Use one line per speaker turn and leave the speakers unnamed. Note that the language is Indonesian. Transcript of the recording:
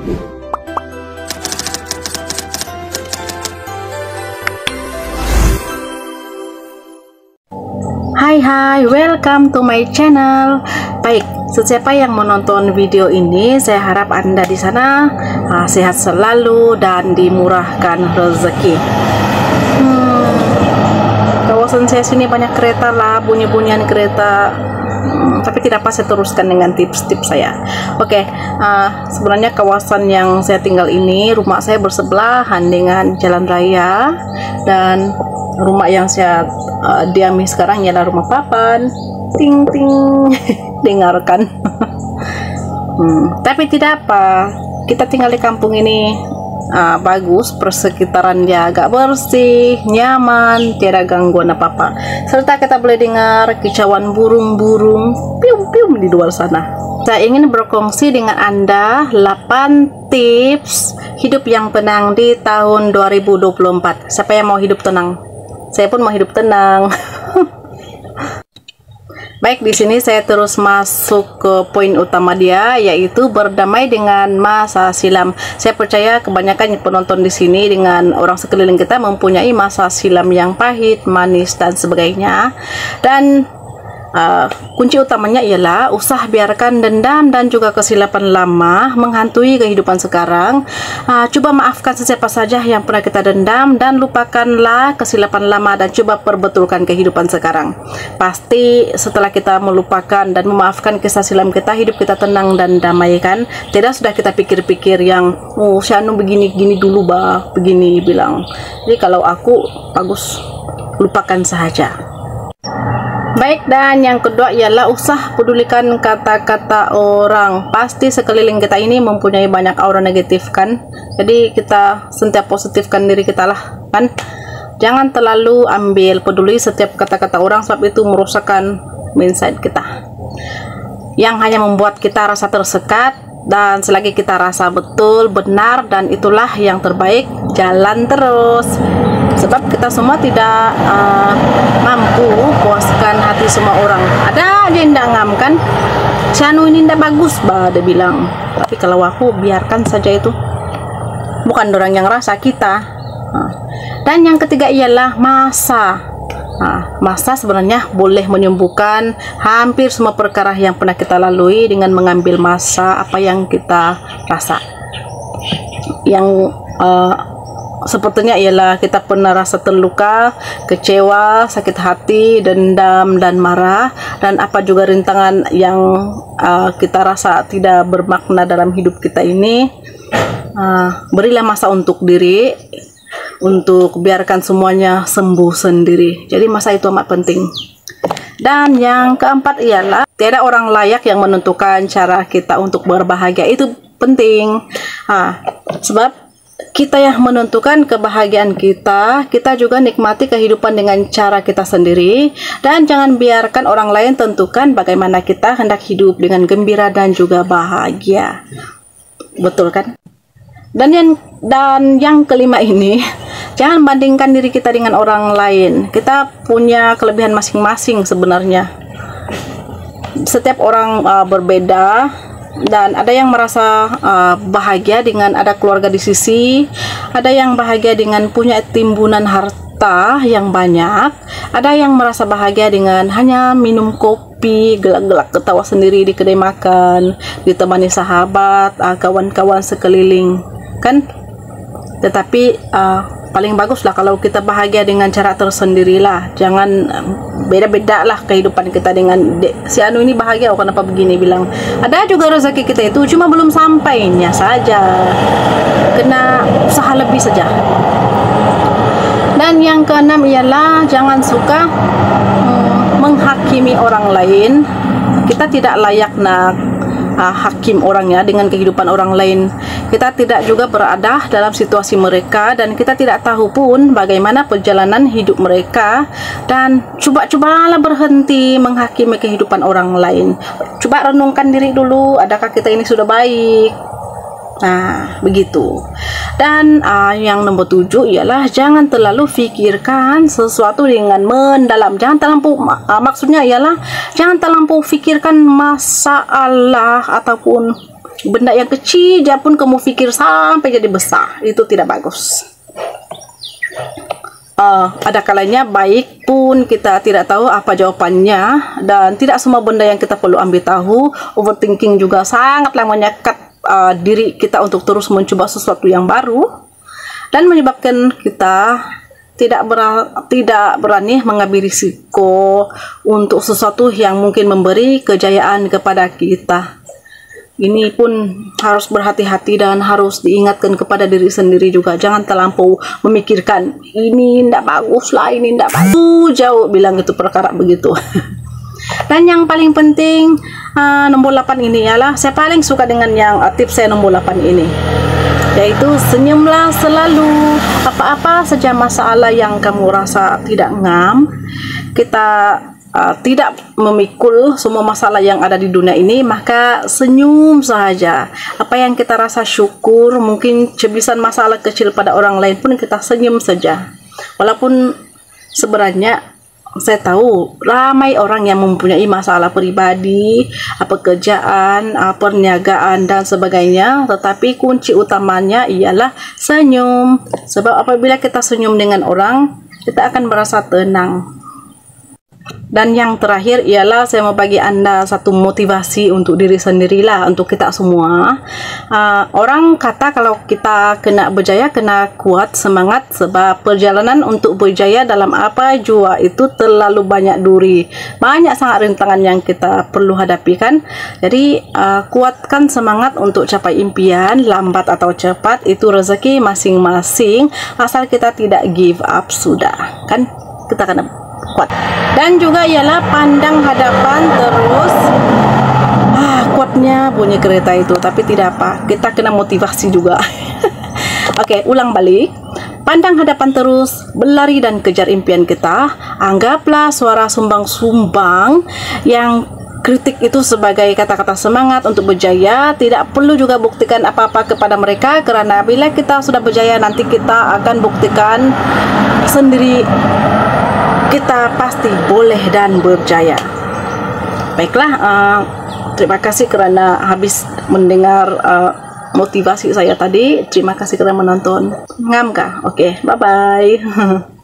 Hai, welcome to my channel. Baik, siapa yang menonton video ini, saya harap Anda di sana sehat selalu dan dimurahkan rezeki. Kawasan saya sini banyak kereta lah, bunyi-bunyian kereta. Tapi tidak apa, saya teruskan dengan tips-tips saya. Oke, sebenarnya kawasan yang saya tinggal ini, rumah saya bersebelahan dengan jalan raya, dan rumah yang saya diami sekarang ialah rumah papan. Ting ting dengarkan. Tapi tidak apa, kita tinggal di kampung ini bagus, persekitarannya agak bersih, nyaman, tiada gangguan apa-apa, serta kita boleh dengar kicauan burung-burung pium-pium di luar sana. Saya ingin berkongsi dengan Anda 8 tips hidup yang tenang di tahun 2024. Siapa yang mau hidup tenang? Saya pun mau hidup tenang. Baik, di sini saya terus masuk ke poin utama dia, yaitu berdamai dengan masa silam. Saya percaya kebanyakan penonton di sini dengan orang sekeliling kita mempunyai masa silam yang pahit, manis, dan sebagainya. Dan kunci utamanya ialah usah biarkan dendam dan juga kesilapan lama menghantui kehidupan sekarang. Coba maafkan siapa saja yang pernah kita dendam dan lupakanlah kesilapan lama dan coba perbetulkan kehidupan sekarang. Pasti setelah kita melupakan dan memaafkan kisah silam kita, hidup kita tenang dan damai kan. Tidak sudah kita pikir-pikir yang si anu begini-gini dulu begini bilang. Jadi kalau aku bagus, lupakan saja. Baik, dan yang kedua ialah usah pedulikan kata-kata orang. Pasti sekeliling kita ini mempunyai banyak aura negatif kan. Jadi kita sentiap positifkan diri kita lah kan. Jangan terlalu ambil peduli setiap kata-kata orang, sebab itu merusakkan mindset kita, yang hanya membuat kita rasa tersekat. Dan selagi kita rasa betul, benar, dan itulah yang terbaik, jalan terus. Sebab kita semua tidak mampu puaskan hati semua orang. Ada aja yang tidak ngam kan, Chanu ini tidak bagus dia bilang. Tapi kalau aku biarkan saja, itu bukan orang yang rasa, kita. Dan yang ketiga ialah masa. Masa sebenarnya boleh menyembuhkan hampir semua perkara yang pernah kita lalui dengan mengambil masa apa yang kita rasa. Yang sepertinya ialah kita pernah rasa terluka, kecewa, sakit hati, dendam, dan marah, dan apa juga rintangan yang kita rasa tidak bermakna dalam hidup kita ini. Berilah masa untuk diri, untuk biarkan semuanya sembuh sendiri. Jadi masa itu amat penting. Dan yang keempat ialah tiada orang layak yang menentukan cara kita untuk berbahagia. Itu penting. Sebab kita yang menentukan kebahagiaan kita. Kita juga nikmati kehidupan dengan cara kita sendiri, dan jangan biarkan orang lain tentukan bagaimana kita hendak hidup dengan gembira dan juga bahagia. Betul kan? Dan yang kelima ini, jangan bandingkan diri kita dengan orang lain. Kita punya kelebihan masing-masing sebenarnya. Setiap orang berbeda, dan ada yang merasa bahagia dengan ada keluarga di sisi, ada yang bahagia dengan punya timbunan harta yang banyak, ada yang merasa bahagia dengan hanya minum kopi, gelak-gelak ketawa sendiri di kedai makan, ditemani sahabat, kawan-kawan sekeliling kan. Tetapi paling bagus lah kalau kita bahagia dengan cara tersendirilah. Jangan beda-beda lah kehidupan kita dengan si anu ini bahagia, kenapa begini bilang. Ada juga rezeki kita itu cuma belum sampainya saja, kena usaha lebih saja. Dan yang keenam ialah jangan suka menghakimi orang lain. Kita tidak layak hakim orangnya dengan kehidupan orang lain. Kita tidak juga berada dalam situasi mereka, dan kita tidak tahu pun bagaimana perjalanan hidup mereka. Dan coba-cobalah berhenti menghakimi kehidupan orang lain. Coba renungkan diri dulu, adakah kita ini sudah baik? Begitu. Dan yang nomor 7 ialah jangan terlalu fikirkan sesuatu dengan mendalam. Jangan terlalu maksudnya ialah jangan terlalu fikirkan masalah ataupun
Benda yang kecil aja pun kamu pikir sampai jadi besar, itu tidak bagus. Ada kalanya baik pun kita tidak tahu apa jawabannya, dan tidak semua benda yang kita perlu ambil tahu. Overthinking juga sangatlah menyekat diri kita untuk terus mencoba sesuatu yang baru, dan menyebabkan kita tidak berani mengambil risiko untuk sesuatu yang mungkin memberi kejayaan kepada kita. Ini pun harus berhati-hati dan harus diingatkan kepada diri sendiri juga. Jangan terlampau memikirkan ini tidak bagus lah, ini tidak bagus. Jauh bilang itu perkara begitu. Dan yang paling penting nomor 8 ini ialah saya paling suka dengan yang tips saya nomor 8 ini, yaitu senyumlah selalu. Apa-apa saja masalah yang kamu rasa tidak ngam, kita tidak memikul semua masalah yang ada di dunia ini, maka senyum saja. Apa yang kita rasa syukur, mungkin cebisan masalah kecil pada orang lain pun kita senyum saja. Walaupun sebenarnya saya tahu ramai orang yang mempunyai masalah pribadi, pekerjaan, perniagaan dan sebagainya, tetapi kunci utamanya ialah senyum. Sebab apabila kita senyum dengan orang, kita akan merasa tenang. Dan yang terakhir ialah saya mau bagi Anda satu motivasi untuk diri sendirilah, untuk kita semua. Orang kata kalau kita kena berjaya, kena kuat semangat, sebab perjalanan untuk berjaya dalam apa jua itu terlalu banyak duri, banyak sangat rintangan yang kita perlu hadapi kan. Jadi kuatkan semangat untuk capai impian, lambat atau cepat itu rezeki masing-masing, asal kita tidak give up sudah kan, kita kena kuat. Dan juga ialah pandang hadapan terus. Kuatnya bunyi kereta itu, tapi tidak apa, kita kena motivasi juga. Oke, ulang balik. Pandang hadapan terus, berlari dan kejar impian kita. Anggaplah suara sumbang-sumbang yang kritik itu sebagai kata-kata semangat untuk berjaya. Tidak perlu juga buktikan apa-apa kepada mereka, karena bila kita sudah berjaya, nanti kita akan buktikan sendiri kita pasti boleh dan berjaya. Baiklah, terima kasih kerana habis mendengar motivasi saya tadi. Terima kasih kerana menonton. Ngam kah? Oke, bye-bye.